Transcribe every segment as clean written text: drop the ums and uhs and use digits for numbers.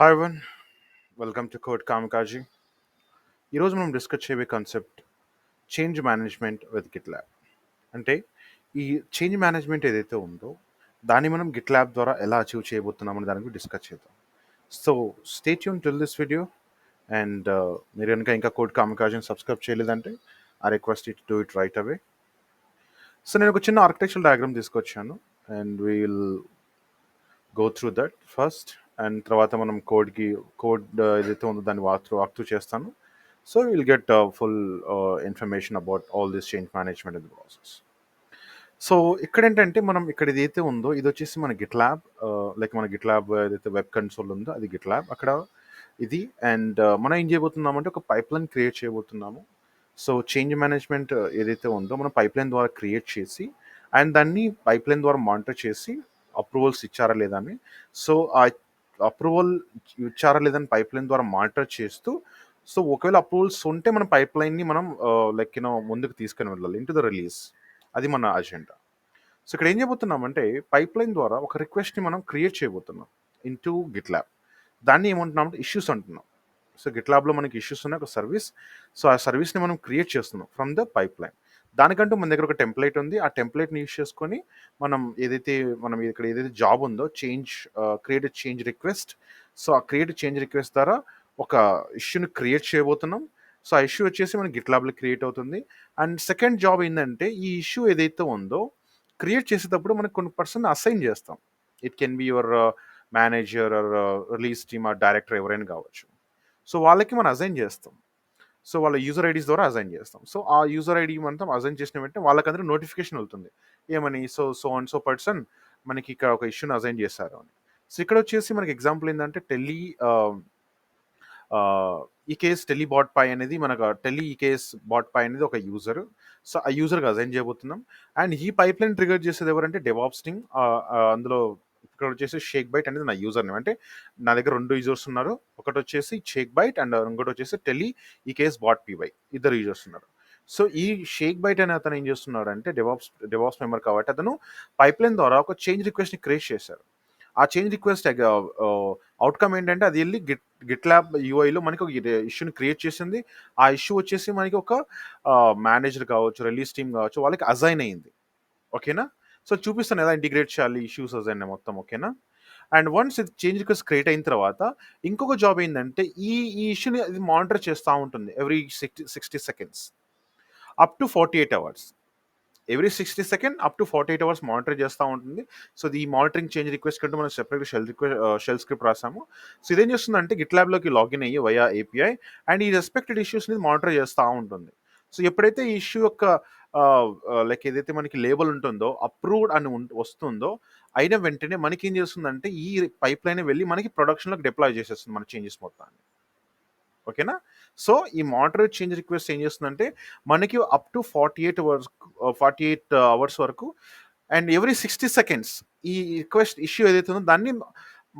Hi one, welcome to code Kamikaze. ఈరోజు మనం discuss చేయబోయే concept change management with GitLab. అంటే ఈ చేంజ్ మేనేజ్మెంట్ ఏదైతే ఉందో దాన్ని మనం గిట్ ల్యాబ్ ద్వారా ఎలా అచీవ్ చేయబోతున్నాం అనే దాని గురించి డిస్కస్ చేద్దాం. So stay tune till this video and మీరు కనుక ఇంకా కోడ్ కామకాజీని సబ్స్క్రైబ్ చేయలేదంటే I request it do it right away. So నేను ఒక చిన్న ఆర్కిటెక్చర్ డయాగ్రామ్ తీసుకొచ్చాను and will go through that first, and తర్వాత మనం కోడ్ ఏదైతే ఉందో దాన్ని వాక్ త్రూ చేస్తాను. So will get full information about all this change management in the process. So ఇక్కడ ఏంటంటే మనం ఇక్కడ ఏదైతే ఉందో ఇది వచ్చేసి మన గిట్ ల్యాబ్, లైక్ మన గిట్ ల్యాబ్ ఏదైతే వెబ్ కన్సోల్ ఉందో అది గిట్ ల్యాబ్ అక్కడ ఇది. అండ్ మనం ఏం చేయబోతున్నామంటే ఒక పైప్ లైన్ క్రియేట్ చేయబోతున్నాము. సో చేంజ్ మేనేజ్మెంట్ ఏదైతే ఉందో మనం పైప్ లైన్ ద్వారా క్రియేట్ చేసి అండ్ దాన్ని పైప్ లైన్ ద్వారా మానిటర్ చేసి అప్రూవల్స్ ఇచ్చారా లేదా అని. సో ఆ అప్రూవల్ ఇచ్చారా లేదని పైప్ లైన్ ద్వారా మానిటర్ చేస్తూ, సో ఒకవేళ అప్రూవల్స్ ఉంటే మన పైప్ లైన్ని మనం లైక్ ముందుకు తీసుకొని వెళ్ళాలి ఇంటూ ద రిలీజ్. అది మన అజెండా. సో ఇక్కడ ఏం చేయబోతున్నామంటే పైప్ లైన్ ద్వారా ఒక రిక్వెస్ట్ని మనం క్రియేట్ చేయబోతున్నాం ఇంటూ గిట్ ల్యాబ్. దాన్ని ఏమంటున్నాం అంటే ఇష్యూస్ అంటున్నాం. సో గిట్ ల్యాబ్లో మనకి ఇష్యూస్ ఉన్నాయి, ఒక సర్వీస్. సో ఆ సర్వీస్ని మనం క్రియేట్ చేస్తున్నాం ఫ్రమ్ ద పైప్ లైన్. దానికంటూ మన దగ్గర ఒక టెంప్లెట్ ఉంది. ఆ టెంప్లెట్ని యూజ్ చేసుకొని మనం ఇక్కడ ఏదైతే జాబ్ ఉందో క్రియేట్ చేంజ్ రిక్వెస్ట్. సో ఆ క్రియేట్ చేంజ్ రిక్వెస్ట్ ద్వారా ఒక ఇష్యూని క్రియేట్ చేయబోతున్నాం. సో ఆ ఇష్యూ వచ్చేసి మన గిట్ ల్యాబ్లో క్రియేట్ అవుతుంది. అండ్ సెకండ్ జాబ్ ఏంటంటే ఈ ఇష్యూ ఏదైతే ఉందో క్రియేట్ చేసేటప్పుడు మనకు కొన్ని పర్సన్ అసైన్ చేస్తాం. It can be your manager or release team or director ఎవరైనా కావచ్చు. సో వాళ్ళకి మనం అసైన్ చేస్తాం. సో వాళ్ళ యూజర్ ఐడీస్ ద్వారా అసైన్ చేస్తాం. సో ఆ యూజర్ ఐడి మనం అసైన్ చేసిన వెంటనే వాళ్ళకందరూ నోటిఫికేషన్ వెళ్తుంది ఏమని, so so and so person మనకి ఇక్కడ ఒక ఇష్యూని అసైన్ చేశారు అని. సో ఇక్కడ వచ్చేసి మనకి ఎగ్జాంపుల్ ఏంటంటే ఈ కేస్ టెలి బాట్ పై అనేది మనకు టెలి ఈ కేస్ బాట్ పై అనేది ఒక యూజర్. సో ఆ యూజర్కి అసైన్ చేయబోతున్నాం. అండ్ ఈ పైప్ లైన్ ట్రిగర్ చేసేది ఎవరంటే డెవాప్స్ టీమ్. అందులో ఇక్కడ వచ్చేసి షేక్ బైట్ అనేది నా యూజర్ నేమ్. అంటే నా దగ్గర 2 యూజర్స్ ఉన్నారు. ఒకటి వచ్చేసి షేక్ బైట్ అండ్ ఇంకోటి వచ్చేసి టెలి ఈ కేస్ బాట్ పీవై. ఇద్దరు యూజర్స్ ఉన్నారు. సో ఈ షేక్ బైట్ అనే అతను ఏం చేస్తున్నాడు అంటే డెవాప్స్ మెంబర్ కాబట్టి అతను పైప్ లైన్ ద్వారా ఒక చేంజ్ రిక్వెస్ట్ని క్రియేట్ చేశారు. ఆ చేంజ్ రిక్వెస్ట్ అవుట్కమ్ ఏంటంటే అది వెళ్ళి గిట్ ల్యాబ్ యూఐలో మనకి ఒక ఇష్యూని క్రియేట్ చేసింది. ఆ ఇష్యూ వచ్చేసి మనకి ఒక మేనేజర్ కావచ్చు, రిలీజ్ టీమ్ కావచ్చు, వాళ్ళకి అసైన్ అయింది. ఓకేనా? సో చూపిస్తాను ఎలా ఇంటిగ్రేట్ చేయాలి ఇష్యూస్ అసైన్ మొత్తం. ఓకేనా? అండ్ వన్స్ ఇది చేంజ్ రిక్వెస్ట్ క్రియేట్ అయిన తర్వాత ఇంకొక జాబ్ ఏంటంటే ఈ ఇష్యూని ఇది మానిటర్ చేస్తూ ఉంటుంది every 60 seconds up to 48 hours. Every 60 second up to 48 hours monitor చేస్తూ ఉంటుంది. సో ఈ మానిటరింగ్ చేంజ్ రిక్వెస్ట్ కంటే మనం సెపరేట్ షెల్ స్క్రిప్ట్ రాసాము. సో ఇదేం చేస్తుందంటే గిట్ ల్యాబ్లోకి లాగిన్ అయ్యి వయా ఏపీఐ అండ్ ఈ రెస్పెక్టెడ్ ఇష్యూస్ని మానిటర్ చేస్తూ ఉంటుంది. సో ఎప్పుడైతే ఈ ఇష్యూ యొక్క లైక్ ఏదైతే మనకి లేబుల్ ఉంటుందో అప్రూవ్డ్ అని వస్తుందో అయిన వెంటనే మనకి ఏం చేస్తుందంటే ఈ పైప్ లైన్ వెళ్ళి మనకి ప్రొడక్షన్లోకి డిప్లాయ్ చేసేస్తుంది మన చేంజెస్ మొత్తాన్ని. ఓకేనా? సో ఈ మానిటర్ చేంజ్ రిక్వెస్ట్ ఏం చేస్తుందంటే మనకి అప్ టు 48 అవర్స్ వరకు అండ్ ఎవ్రీ 60 సెకండ్స్ ఈ రిక్వెస్ట్ ఇష్యూ ఏదైతే ఉందో దాన్ని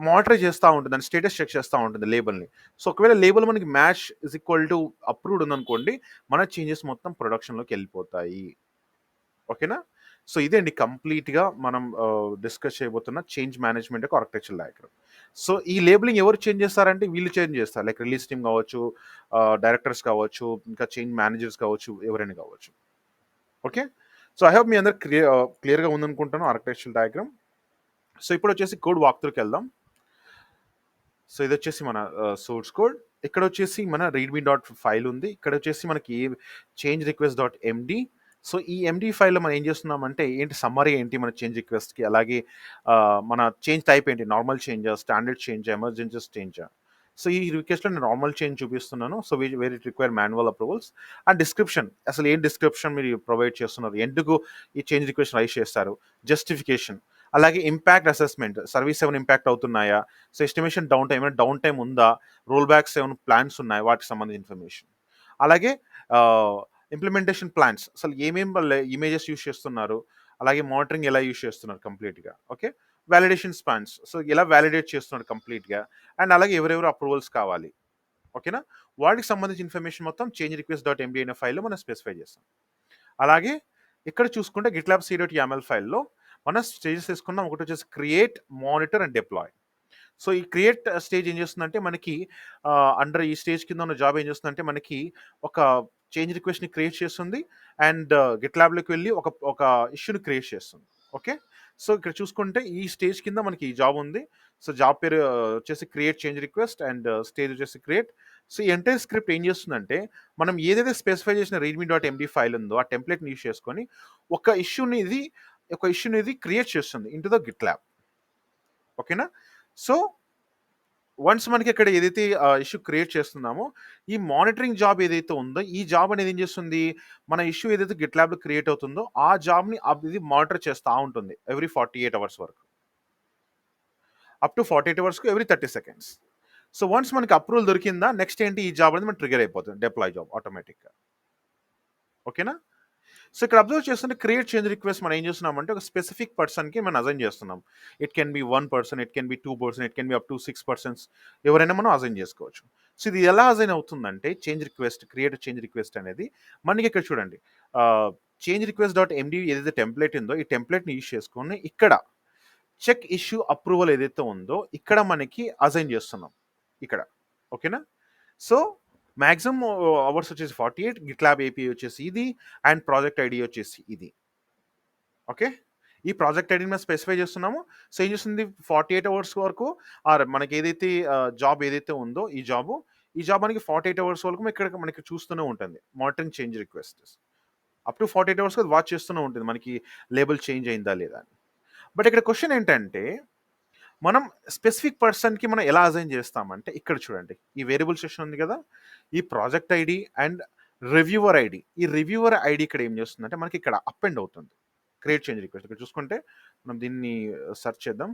మానిటర్ చేస్తూ ఉంటుంది, దాని స్టేటస్ చెక్ చేస్తూ ఉంటుంది లేబుల్ని. సో ఒకవేళ లేబుల్ మనకి match is equal to approved ఉందనుకోండి, మన చేంజెస్ మొత్తం ప్రొడక్షన్లోకి వెళ్ళిపోతాయి. ఓకేనా? సో ఇదే అండి కంప్లీట్గా మనం డిస్కస్ చేయబోతున్న చేంజ్ మేనేజ్మెంట్ యొక్క ఆర్కిటెక్చర్ డయాగ్రామ్. సో ఈ లేబులింగ్ ఎవరు చేంజ్ చేస్తారంటే వీళ్ళు చేంజ్ చేస్తారు, లైక్ రిలీజ్ టీమ్ కావచ్చు, డైరెక్టర్స్ కావచ్చు, ఇంకా చేంజ్ మేనేజర్స్ కావచ్చు, ఎవరైనా కావచ్చు. ఓకే? సో ఐ హోప్ మీ అందరు క్లియర్గా ఉందనుకుంటాను ఆర్కిటెక్చర్ డయాగ్రామ్. సో ఇప్పుడు వచ్చేసి కోడ్ వాక్త్రూకి వెళ్దాం. సో ఇది వచ్చేసి మన సోర్స్ కోడ్. ఇక్కడ వచ్చేసి మన రీడ్మీ డాట్ ఫైల్ ఉంది. ఇక్కడ వచ్చేసి మనకి చేంజ్ రిక్వెస్ట్ డాట్ ఎండి. సో ఈ ఎండి ఫైల్లో మనం ఏం చేస్తున్నామంటే ఏంటి సమ్మరీ ఏంటి మన చేంజ్ రిక్వెస్ట్కి, అలాగే మన చేంజ్ టైప్ ఏంటి, నార్మల్ చేంజా, స్టాండర్డ్ చేంజా, ఎమర్జెన్సీ చేంజా. సో ఈ రిక్వెస్ట్లో నేను నార్మల్ చేంజ్ చూపిస్తున్నాను. So where it require manual approvals. And description, అసలు ఏం డిస్క్రిప్షన్ మీరు ప్రొవైడ్ చేస్తున్నారు, ఎందుకు ఈ చేంజ్ రిక్వెస్ట్ రైజ్ చేస్తారు, జస్టిఫికేషన్, అలాగే ఇంపాక్ట్ అసెస్మెంట్, సర్వీస్ ఏమైనా ఇంపాక్ట్ అవుతున్నాయా, సో ఎస్టిమేషన్ డౌన్ టైం, ఏమైనా డౌన్ టైం ఉందా, రోల్ బ్యాక్స్ ఏమైనా ప్లాన్స్ ఉన్నాయా, వాటికి సంబంధించిన ఇన్ఫర్మేషన్. అలాగే ఇంప్లిమెంటేషన్ ప్లాన్స్, అసలు ఏమేమి ఇమేజెస్ యూస్ చేస్తున్నారు, అలాగే మానిటరింగ్ ఎలా యూస్ చేస్తున్నారు కంప్లీట్గా. ఓకే? వ్యాలిడేషన్ స్పాన్స్, సో ఎలా వ్యాలిడేట్ చేస్తున్నారు కంప్లీట్గా. అండ్ అలాగే ఎవరెవరు అప్రూవల్స్ కావాలి. ఓకేనా? వాటికి సంబంధించిన ఇన్ఫర్మేషన్ మొత్తం చేంజ్ రిక్వెస్ట్ డాట్ ఎంబీ అనే ఫైల్లో మనం స్పెసిఫై చేస్తాం. అలాగే ఇక్కడ చూసుకుంటే గిట్లాబ్ సి డాట్ యామెల్ ఫైల్లో మనం స్టేజెస్ తీసుకున్నాం. ఒకటి వచ్చేసి create, monitor and deploy. So ఈ క్రియేట్ స్టేజ్ ఏం చేస్తుందంటే మనకి అండర్ ఈ స్టేజ్ కింద ఉన్న జాబ్ ఏం చేస్తుందంటే మనకి ఒక చేంజ్ రిక్వెస్ట్ని క్రియేట్ చేస్తుంది అండ్ గిట్ ల్యాబ్లోకి వెళ్ళి ఒక ఒక ఇష్యూని క్రియేట్ చేస్తుంది. ఓకే, సో ఇక్కడ చూసుకుంటే ఈ స్టేజ్ కింద మనకి ఈ జాబ్ ఉంది. సో జాబ్ పేరు వచ్చేసి create change request and stage వచ్చేసి క్రియేట్. సో ఈ ఎంటైర్ స్క్రిప్ట్ ఏం చేస్తుందంటే మనం ఏదైతే స్పెసిఫై చేసిన readme డాట్ ఎండి ఫైల్ ఉందో ఆ టెంప్లెట్ని యూస్ చేసుకొని ఒక ఇష్యూని ఇది క్రియేట్ చేస్తుంది ఇంటూ ద గిట్ ల్యాబ్. ఓకేనా, సో వన్స్ మనకి ఇక్కడ ఏదైతే ఇష్యూ క్రియేట్ చేస్తున్నామో ఈ మానిటరింగ్ జాబ్ ఏదైతే ఉందో ఈ జాబ్ అనేది ఏం చేస్తుంది, మన ఇష్యూ ఏదైతే గిట్ ల్యాబ్లో క్రియేట్ అవుతుందో ఆ జాబ్ని ఇది మానిటర్ చేస్తూ ఉంటుంది ఎవ్రీ 48 అవర్స్ వరకు, అప్ టు 48 అవర్స్కు ఎవ్రీ 30 సెకండ్స్. సో వన్స్ మనకి అప్రూవల్ దొరికిందా నెక్స్ట్ ఏంటి, ఈ జాబ్ అనేది మనకి ట్రిగర్ అయిపోతుంది, డిప్లాయ్ జాబ్ ఆటోమేటిక్గా. ఓకేనా, సో ఇక్కడ అబ్జర్వ్ చేస్తుంటే క్రియేట్ చేంజ్ రిక్వెస్ట్ మనం ఏం చేస్తున్నామంటే ఒక స్పెసిఫిక్ పర్సన్కి మనం అసైన్ చేస్తున్నాం. It can B 1 person, it can B 2 person, it can be up to 6 persons, ఎవరైనా మనం అసైన్ చేసుకోవచ్చు. సో ఇది ఎలా అసైన్ అవుతుందంటే change request create change request అనేది మనకి ఇక్కడ చూడండి చేంజ్ రిక్వెస్ట్ డాట్ ఎండి ఏదైతే టెంప్లెట్ ఉందో ఈ టెంప్లెట్ని యూస్ చేసుకొని ఇక్కడ చెక్ ఇష్యూ అప్రూవల్ ఏదైతే ఉందో ఇక్కడ మనకి అసైన్ చేస్తున్నాం ఇక్కడ. ఓకేనా, సో మ్యాక్సిమం అవర్స్ వచ్చేసి 48, గిట్ ల్యాబ్ ఏపీ వచ్చేసి ఇది అండ్ ప్రాజెక్ట్ ఐడి వచ్చేసి ఇది. ఓకే, ఈ ప్రాజెక్ట్ ఐడిని మేము స్పెసిఫై చేస్తున్నాము. సో ఏం చేస్తుంది 48 అవర్స్ వరకు మనకి ఏదైతే జాబ్ ఏదైతే ఉందో ఈ జాబ్ మనకి 48 అవర్స్ వరకు ఇక్కడ మనకి చూస్తూనే ఉంటుంది monitoring change request. Up to 48 hours watch చేస్తూనే ఉంటుంది మనకి లేబుల్ చేంజ్ అయిందా లేదా అని. బట్ ఇక్కడ క్వశ్చన్ ఏంటంటే మనం స్పెసిఫిక్ పర్సన్కి మనం ఎలా అసైన్ చేస్తామంటే ఇక్కడ చూడండి ఈ వేరియబుల్ సెషన్ ఉంది కదా, ఈ project ID and reviewer ID, ఈ రివ్యూవర్ ఐడి ఇక్కడ ఏం చేస్తుందంటే మనకి ఇక్కడ అప్ అండ్ అవుతుంది క్రియేట్ చేంజ్ రిక్వెస్ట్. ఇక్కడ చూసుకుంటే మనం దీన్ని సెర్చ్ చేద్దాం.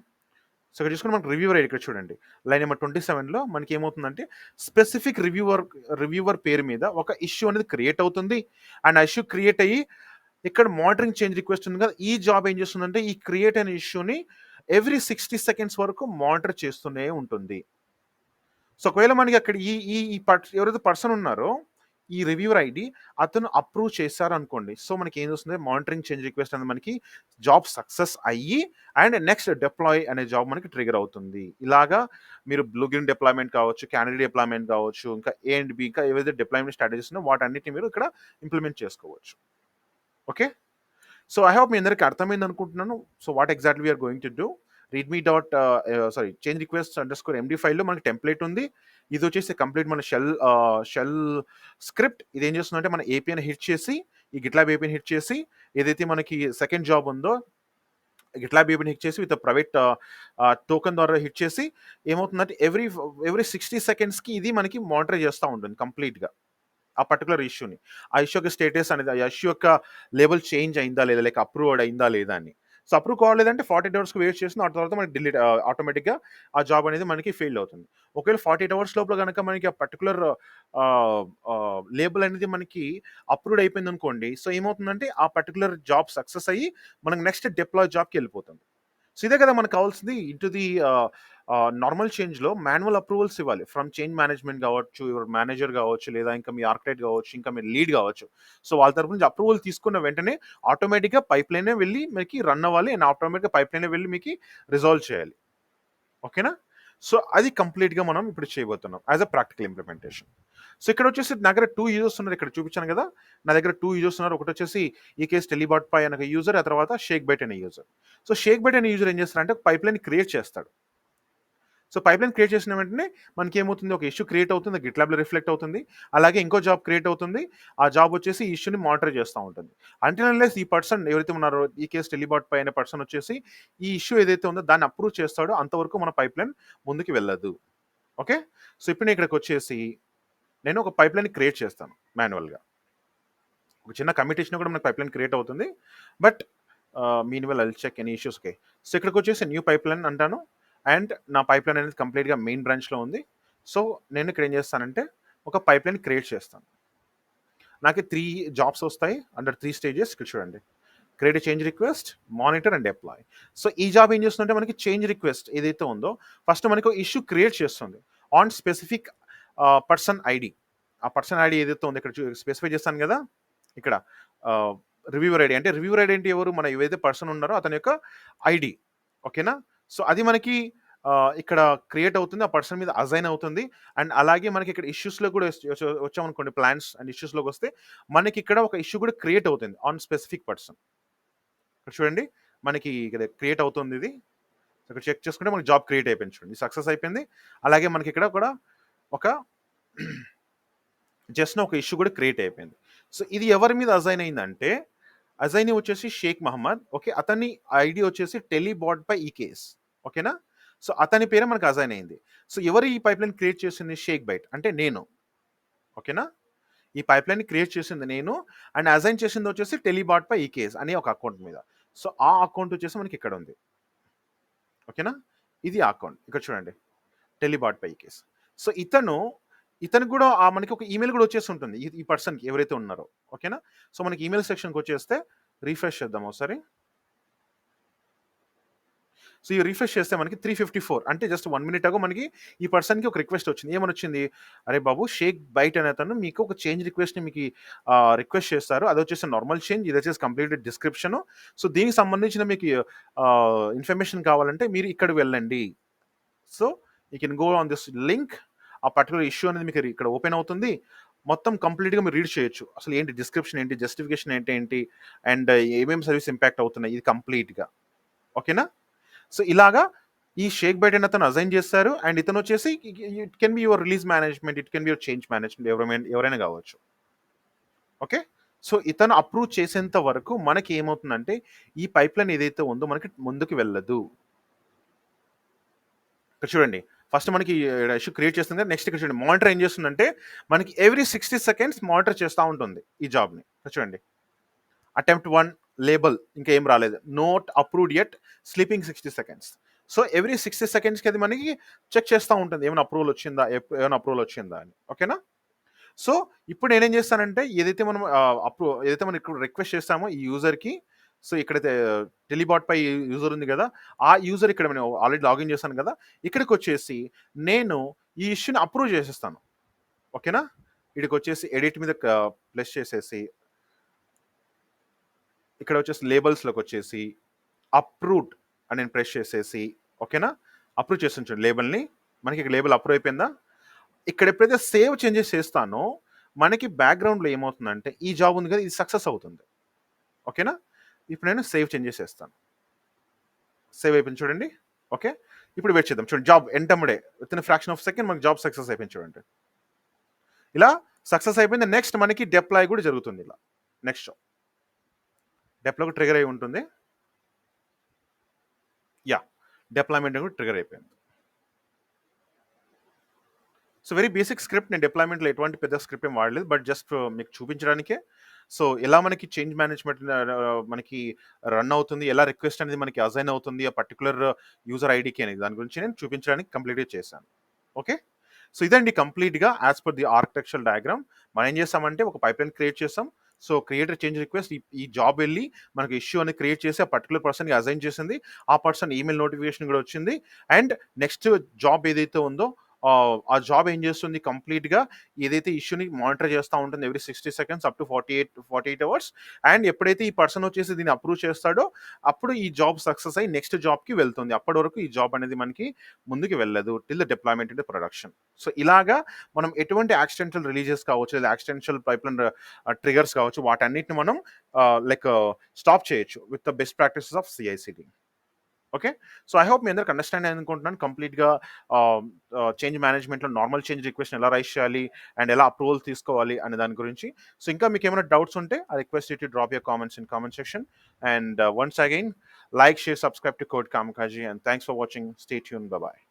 సో ఇక్కడ చూసుకుంటే మనకి రివ్యూవర్ ఐడి ఇక్కడ చూడండి లైన్ నెంబర్ 27లో మనకి ఏమవుతుందంటే స్పెసిఫిక్ రివ్యూవర్ పేరు మీద ఒక ఇష్యూ అనేది క్రియేట్ అవుతుంది అండ్ ఆ ఇష్యూ క్రియేట్ అయ్యి ఇక్కడ మానిటరింగ్ చేంజ్ రిక్వెస్ట్ ఉంది కదా, ఈ జాబ్ ఏం చేస్తుందంటే ఈ క్రియేట్ అయిన ఇష్యూని ఎవ్రీ 60 సెకండ్స్ వరకు మానిటర్ చేస్తూనే ఉంటుంది. సో ఒకవేళ మనకి అక్కడ ఈ ఈ ఈ ఎవరైతే పర్సన్ ఉన్నారో ఈ రివ్యూవర్ ఐడి అతను అప్రూవ్ చేశారు అనుకోండి, సో మనకి ఏం వస్తుంది మానిటరింగ్ చేంజ్ రిక్వెస్ట్ అనేది మనకి జాబ్ సక్సెస్ అయ్యి అండ్ నెక్స్ట్ డిప్లాయ్ అనే జాబ్ మనకి ట్రిగర్ అవుతుంది. ఇలాగా మీరు బ్లూగ్రీన్ డిప్లాయ్మెంట్ కావచ్చు, క్యానరీ డిప్లాయ్మెంట్ కావచ్చు, ఇంకా ఏ అండ్ బి ఇంకా ఏవైతే డిప్లాయ్మెంట్ స్ట్రాటజీస్ ఉన్నాయో వాటన్నిటిని మీరు ఇక్కడ ఇంప్లిమెంట్ చేసుకోవచ్చు. ఓకే, సో ఐ హోప్ మీ అందరికి అర్థమైంది అనుకుంటున్నాను. So what exactly we are going to do, readme dot change request underscore MD ఫైల్లో మనకి టెంప్లెట్ ఉంది. ఇది వచ్చేసి కంప్లీట్ మన షెల్ స్క్రిప్ట్. ఇది ఏం చేస్తుందంటే మన ఏపీని హిట్ చేసి ఈ గిట్లాబ్ ఏపీని హిట్ చేసి ఏదైతే మనకి సెకండ్ జాబ్ ఉందో గిట్లాబ్ ఏపీని హిట్ చేసి విత్ ప్రైవేట్ టోకెన్ ద్వారా హిట్ చేసి ఏమవుతుందంటే ఎవ్రీ 60 సెకండ్స్కి ఇది మనకి మానిటర్ చేస్తూ ఉంటుంది కంప్లీట్గా ఆ పర్టికులర్ ఇష్యూని. ఆ ఇష్యూ యొక్క స్టేటస్ అనేది ఆ ఇష్యూ యొక్క లేబుల్ చేంజ్ అయిందా లేదా, లేక అప్రూవ్డ్ అయిందా లేదా అని. సో అప్రూవ్ కావాలేదంటే 48 అవర్స్కి వెయిట్ చేసిన ఆ తర్వాత మనకి డిలీట్ ఆటోమేటిక్గా ఆ జాబ్ అనేది మనకి ఫెయిల్ అవుతుంది. ఒకవేళ 48 అవర్స్ లోపల కనుక మనకి ఆ పర్టికులర్ లేబుల్ అనేది మనకి అప్రూవ్డ్ అయిపోయింది అనుకోండి, సో ఏమవుతుందంటే ఆ పర్టికులర్ జాబ్ సక్సెస్ అయ్యి మనకి నెక్స్ట్ డిప్లాయ్ జాబ్కి వెళ్ళిపోతుంది. సో ఇదే కదా మనకు కావాల్సింది. ఇంటూ ది నార్మల్ చేంజ్లో మాన్యువల్ అప్రూవల్స్ ఇవ్వాలి ఫ్రమ్ చేంజ్ మేనేజ్మెంట్ కావచ్చు, ఎవరు మేనేజర్ కావచ్చు, లేదా ఇంకా మీ ఆర్కిటెక్ట్ కావచ్చు, ఇంకా మీ లీడ్ కావచ్చు. సో వాళ్ళ తరపు నుంచి అప్రూవల్ తీసుకున్న వెంటనే ఆటోమేటిక్గా పైప్ లైనే వెళ్ళి మీకు రన్ అవ్వాలి అండ్ ఆటోమేటిక్గా పైప్ లైనే వెళ్ళి మీకు రిజాల్వ్ చేయాలి. ఓకేనా, సో అది కంప్లీట్గా మనం ఇప్పుడు చేయబోతున్నాం as a practical implementation. So ఇక్కడ వచ్చేసి నా దగ్గర 2 యూజర్స్ ఉన్నారు, ఇక్కడ చూపించాను కదా నా దగ్గర 2 యూజర్స్ ఉన్నారు. ఒకటి వచ్చేసి ఈ కేసు టెలిబాట్ పై అనే యూజర్, ఆ తర్వాత షేక్ బైట్ అనే యూజర్. సో షేక్ బైట్ అనే యూజర్ ఏం చేస్తారంటే పైప్ లైన్ క్రియేట్ చేస్తాడు. సో పైప్ లైన్ క్రియేట్ చేసిన వెంటనే మనకి ఏమవుతుంది, ఒక ఇష్యూ క్రియేట్ అవుతుంది, గిట్ ల్యాబ్లో రిఫ్లెక్ట్ అవుతుంది, అలాగే ఇంకో జాబ్ క్రియేట్ అవుతుంది. ఆ జాబ్ వచ్చేసి ఈ ఇష్యూని మానిటర్ చేస్తూ ఉంటుంది. అంటిల్ అన్లెస్ ఈ పర్సన్ ఎవరైతే ఉన్నారో ఈ కేసు టెలిబాట్ పై అనే పర్సన్ వచ్చేసి ఈ ఇష్యూ ఏదైతే ఉందో దాన్ని అప్రూవ్ చేస్తాడో అంతవరకు మన పైప్ లైన్ ముందుకు వెళ్ళదు. ఓకే, సో ఇప్పుడు నేను ఇక్కడికి వచ్చేసి నేను ఒక పైప్ లైన్ క్రియేట్ చేస్తాను మాన్యువల్గా. ఒక చిన్న కమిటేషన్ కూడా మనకు పైప్ లైన్ క్రియేట్ అవుతుంది. But meanwhile I'll check any issues. Okay, so ఇక్కడికి వచ్చేసి న్యూ పైప్ లైన్ అంటాను అండ్ నా పైప్ లైన్ అనేది కంప్లీట్గా మెయిన్ బ్రాంచ్లో ఉంది. సో నేను ఇక్కడ ఏం చేస్తానంటే ఒక పైప్ లైన్ క్రియేట్ చేస్తాను. నాకు 3 జాబ్స్ వస్తాయి అండర్ 3 స్టేజెస్. ఇక్కడ చూడండి create change request, monitor and deploy. So ఈ జాబ్ ఏం చేస్తుందంటే మనకి చేంజ్ రిక్వెస్ట్ ఏదైతే ఉందో ఫస్ట్ మనకి ఇష్యూ క్రియేట్ చేస్తుంది ఆన్ స్పెసిఫిక్ పర్సన్ ఐడి. ఆ పర్సన్ ఐడి ఏదైతే ఉందో ఇక్కడ స్పెసిఫై చేస్తాను కదా ఇక్కడ రివ్యూవర్ ఐడి. అంటే రివ్యూవర్ ఐడి అంటే ఎవరు, మన ఏవైతే పర్సన్ ఉన్నారో అతని యొక్క ఐడి. ఓకేనా, సో అది మనకి ఇక్కడ క్రియేట్ అవుతుంది. ఆ పర్సన్ మీద అసైన్ అవుతుంది. అండ్ అలాగే మనకి ఇక్కడ ఇష్యూస్‌లో కూడా వచ్చామనుకోండి, ప్లాన్స్ అండ్ ఇష్యూస్‌లోకొస్తే మనకి ఇక్కడ ఒక ఇష్యూ కూడా క్రియేట్ అవుతుంది ఆన్ స్పెసిఫిక్ పర్సన్. ఇక్కడ చూడండి, మనకి ఇక్కడ క్రియేట్ అవుతుంది ఇది. ఇక్కడ చెక్ చేసుకుంటే మనకి జాబ్ క్రియేట్ అయిపోయింది చూడండి. సక్సెస్ అయిపోయింది. అలాగే మనకి ఇక్కడ కూడా ఒక జస్ట్ ఒక ఇష్యూ కూడా క్రియేట్ అయిపోయింది. సో ఇది ఎవరి మీద అసైన్ అయిందంటే, అసైన్ వచ్చేసి షేక్ మహమ్మద్. ఓకే, అతని ఐడి వచ్చేసి టెలిబాట్ బై ఈ కేస్. ఓకేనా? సో అతని పేరే మనకు అసైన్ అయింది. సో ఎవరు ఈ పైప్ లైన్ క్రియేట్ చేసింది? షేక్ బైట్, అంటే నేను. ఓకేనా? ఈ పైప్ లైన్ క్రియేట్ చేసింది నేను, అండ్ అసైన్ చేసింది వచ్చేసి టెలిబాట్ బై ఈ కేస్ అనే ఒక అకౌంట్ మీద. సో ఆ అకౌంట్ వచ్చేసి మనకి ఇక్కడ ఉంది. ఓకేనా? ఇది ఆ అకౌంట్. ఇక్కడ చూడండి, టెలిబాట్ బై ఈ కేస్. సో ఇతను కూడా మనకి ఒక ఈమెయిల్ కూడా వచ్చేసి ఉంటుంది ఈ పర్సన్కి ఎవరైతే ఉన్నారో. ఓకేనా? సో మనకి ఈమెయిల్ సెక్షన్కి వచ్చేస్తే రీఫ్రెష్ చేద్దాం ఒకసారి. సో ఈ రీఫ్రెష్ చేస్తే మనకి 354, అంటే జస్ట్ 1 మినిట్ అగో మనకి ఈ పర్సన్కి ఒక రిక్వెస్ట్ వచ్చింది. ఏమని వచ్చింది? అరే బాబు, షేక్ బైట్ అనే అతను మీకు ఒక చేంజ్ రిక్వెస్ట్ని మీకు రిక్వెస్ట్ చేస్తారు. అది వచ్చేసి నార్మల్ చేంజ్, ఇది వచ్చేసి కంప్లీట్ డిస్క్రిప్షన్. సో దీనికి సంబంధించిన మీకు ఇన్ఫర్మేషన్ కావాలంటే మీరు ఇక్కడ వెళ్ళండి. So you can go on this link. ఆ పర్టికులర్ ఇష్యూ అనేది మీకు ఇక్కడ ఓపెన్ అవుతుంది. మొత్తం కంప్లీట్గా మీరు రీడ్ చేయొచ్చు. అసలు ఏంటి డిస్క్రిప్షన్ ఏంటి, జస్టిఫికేషన్ ఏంటి, అండ్ ఏమేమి సర్వీస్ ఇంపాక్ట్ అవుతున్నాయి, ఇది కంప్లీట్గా. ఓకేనా? సో ఇలాగా ఈ షేక్ బైట్ అని అతను అసైన్ చేస్తారు. అండ్ ఇతను వచ్చేసి it can be your release management, it can be your change management, ఎవరైనా కావచ్చు. ఓకే, సో ఇతను అప్రూవ్ చేసేంత వరకు మనకి ఏమవుతుందంటే ఈ పైప్ లైన్ ఏదైతే ఉందో మనకి ముందుకు వెళ్ళదు. ఇక్కడ చూడండి, ఫస్ట్ మనకి ఇష్యూ క్రియేట్ చేస్తుంది. నెక్స్ట్ ఇక్కడ చూడండి, మానిటర్ ఏం చేస్తుందంటే మనకి ఎవ్రీ 60 సెకండ్స్ మానిటర్ చేస్తూ ఉంటుంది ఈ జాబ్ని. ఇక్కడ చూడండి, అటెంప్ట్ 1 లేబుల్ ఇంకా ఏం రాలేదు, note approved yet, sleeping 60 seconds. So every 60 సెకండ్స్కి అది మనకి చెక్ చేస్తూ ఉంటుంది ఏమైనా అప్రూవల్ వచ్చిందా అని. ఓకేనా? సో ఇప్పుడు నేనేం చేస్తానంటే ఏదైతే మనం ఇప్పుడు రిక్వెస్ట్ చేస్తామో ఈ యూజర్కి, సో ఇక్కడైతే టెలిబాట్ పై యూజర్ ఉంది కదా, ఆ యూజర్ ఇక్కడ నేను ఆల్రెడీ లాగిన్ చేశాను కదా, ఇక్కడికి వచ్చేసి నేను ఈ ఇష్యూని అప్రూవ్ చేసేస్తాను. ఓకేనా? ఇక్కడికి వచ్చేసి ఎడిట్ మీద ప్లస్ చేసేసి ఇక్కడ వచ్చేసి లేబుల్స్లోకి వచ్చేసి అప్రూవ్డ్ అని నేను ప్రెస్ చేసేసి, ఓకేనా, అప్రూవ్ చేసి ఉంచండి లేబుల్ని. మనకి ఇక్కడ లేబుల్ అప్రూవ్ అయిపోయిందా? ఇక్కడ ఎప్పుడైతే సేవ్ చేంజెస్ చేస్తానో మనకి బ్యాక్గ్రౌండ్లో ఏమవుతుందంటే ఈ జాబ్ ఉంది కదా, ఇది సక్సెస్ అవుతుంది. ఓకేనా? ఇప్పుడు నేను సేవ్ చేంజెస్ చేస్తాను. సేవ్ అయిపోయింది చూడండి. ఓకే, ఇప్పుడు వెయిట్ చేద్దాం. చూడండి, జాబ్ ఎంటమ్డే with in fraction of second మనకి జాబ్ సక్సెస్ అయిపోయింది చూడండి. ఇలా సక్సెస్ అయిపోయింది. నెక్స్ట్ మనకి డిప్లాయ్ కూడా జరుగుతుంది. ఇలా నెక్స్ట్ డిప్లాయ్ ట్రిగర్ అయి ఉంటుంది. యా, డిప్లాయ్మెంట్ కూడా ట్రిగర్ అయిపోయింది. So very basic script. నేను డిప్లాయ్మెంట్లో ఎటువంటి పెద్ద స్క్రిప్ట్ ఏం వాడలేదు, బట్ జస్ట్ మీకు చూపించడానికే. సో ఎలా మనకి చేంజ్ మేనేజ్మెంట్ మనకి రన్ అవుతుంది, ఎలా రిక్వెస్ట్ అనేది మనకి అసైన్ అవుతుంది ఆ పర్టికులర్ యూజర్ ఐడికి అనేది, దాని గురించి నేను చూపించడానికి కంప్లీట్గా చేశాను. ఓకే, సో ఇదండి కంప్లీట్గా as per the architectural diagram. మనం ఏం చేస్తామంటే ఒక పైప్ లైన్ క్రియేట్ చేస్తాం. సో క్రియేటర్ చేంజ్ రిక్వెస్ట్, ఈ జాబ్ వెళ్ళి మనకి ఇష్యూ అనేది క్రియేట్ చేసి ఆ పర్టికులర్ పర్సన్కి అసైన్ చేసింది. ఆ పర్సన్ ఈమెయిల్ నోటిఫికేషన్ కూడా వచ్చింది. అండ్ నెక్స్ట్ జాబ్ ఏదైతే ఉందో ఆ జాబ్ ఏం చేస్తుంది, కంప్లీట్గా ఏదైతే ఇష్యూని మానిటర్ చేస్తూ ఉంటుంది every 60 seconds up to 48 hours. And ఎప్పుడైతే ఈ పర్సన్ వచ్చేసి దీన్ని అప్రూవ్ చేస్తాడో అప్పుడు ఈ జాబ్ సక్సెస్ అయ్యి నెక్స్ట్ జాబ్కి వెళ్తుంది. అప్పటి వరకు ఈ జాబ్ అనేది మనకి ముందుకు వెళ్ళదు till the deployment into production. So ఇలాగా మనం ఎటువంటి యాక్సిడెంటల్ రిలీజెస్ కావచ్చు, లేదా యాక్సిడెంటల్ పైప్లైన్ ట్రిగర్స్ కావచ్చు, వాటన్నిటిని మనం లైక్ స్టాప్ చేయొచ్చు with the best practices of CI/CD. Okay, so I hope మీ అందరికి అండర్స్టాండ్ అనుకుంటున్నాను కంప్లీట్గా చేంజ్ మేనేజ్మెంట్లో నార్మల్ చేంజ్ రిక్వెస్ట్ ఎలా రైజ్ చేయాలి అండ్ ఎలా అప్రూవల్ తీసుకోవాలి అనే దాని గురించి. సో ఇంకా మీకు ఏమైనా డౌట్స్ ఉంటే I request you to drop your comments in comment section. And once again, like, share, subscribe to code Kamakaji, and thanks for watching. Stay tuned. Bye bye.